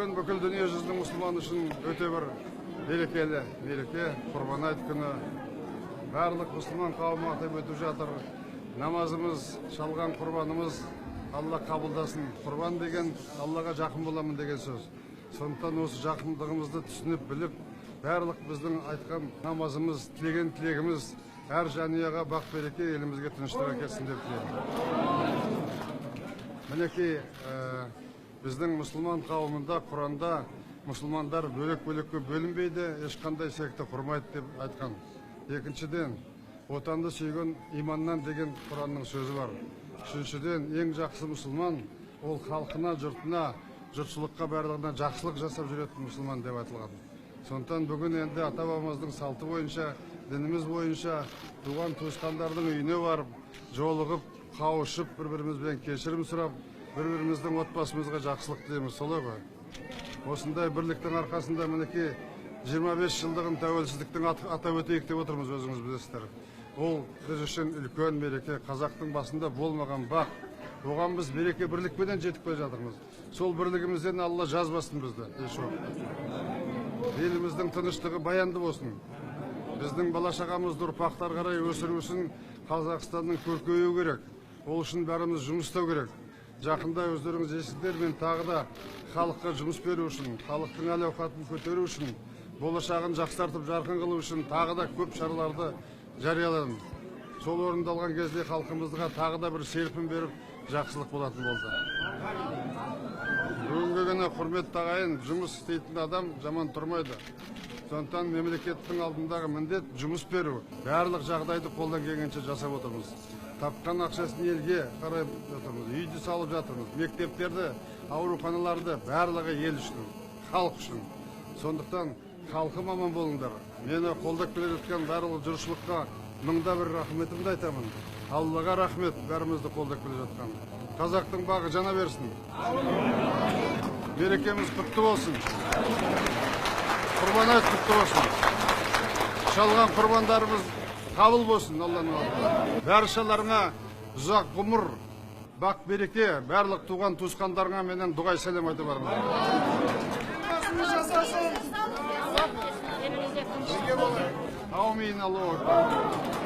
Бүгін бүкіл дүние жүзінің мұсылман үшін өте бір берекелі мереке, Құрбан айт күні. Барлық мұсылман қауымы атап өтіп жатыр. Намазымыз, шалған құрбанымыз Алла қабылдасын. Құрбан деген Аллаға жақын боламын деген сөз. Сондықтан осы жақындығымызды түсініп біліп, барлық біздің айтқан намазымыз, тілеген тілегіміз әр жанұяға бақ береке, елімізге тыныштық әкелсін деп тілеймін. Мінекей, біздің мұсылман қауымында, Құранда мұсылмандар бөлек-бөлекке бөлінбейді, ешқандай секті құрмайды деп айтқан. Екіншіден, отанды сүйген иманнан деген Құранның сөзі бар. Үшіншіден, ең жақсы мұсылман ол халқына, жұртына, жұртшылыққа барлығына жақсылық жасап жүретін мұсылман деп айтылған. Сондықтан бүгін енді ата-бабамыздың салты бойынша, дініміз бойынша туған туысқандардың үйіне барып, жолығып, қауышып, бір-бірімізбен кешірім сұрап, бір-біріміздің отбасымызға жақсылық тілейміз, солай ғой. Осындай бірліктің арқасында мінекей 25 жылдығын тәуелсіздіктің атап өтейік деп отырмыз, өзіңіз білесіздер. Ол біз үшін үлкен мереке, қазақтың басында болмаған бақ. Оған біз береке бірлікпенен жетіп келе жатырмыз. Сол бірлігімізден Алла жазбасын бізді, еш уақыт. Еліміздің тыныштығы баянды болсын. Біздің бала-шағамызды ұрпақтар қарай өсіру үшін Қазақстанның көркеюі керек. Ол үшін бәріміз жұмыс істеу керек. Жақында өздеріңіз естідер, мен тағы да халыққа жұмыс беру үшін, халықтың әл-ауқатын көтеру үшін, болашағын жақсартып жарқын қылу үшін тағы да көп шараларды жарияладым. Сол орындалған кезде халқымызға тағы да бір серпін беріп, жақсылық болатын болды. Бүгінгі күні құрметті ағайын, жұмыс істейтін адам жаман тұрмайды. Сондықтан мемлекеттің алдындағы міндет жұмыс беру. Барлық жағдайды қолдан келгенше жасап отырмыз. Тапқан ақшасын елге қарай жатырмыз, үйді салып жатырмыз, мектептерді, ауруханаларды, барлығы ел үшін, халық үшін. Сондықтан халқым аман болыңдар. Мені қолдап келе жатқан барлық жұртшылыққа мыңда бір рахметімді айтамын. Аллаға рахмет, бәрімізді қолдап келе жатқан. Қазақтың бағы жана берсін. Мерекеміз құтты болсын. Құрбан айт құтты болсын. Шалған құрбандарымыз қабыл болсын, Алланың атынан. Баршаларыңа ұзақ ғұмыр, бақ береке, барлық туған туысқандарыңа менен дұғай сәлем айтып бармын. Аумин, Аллах.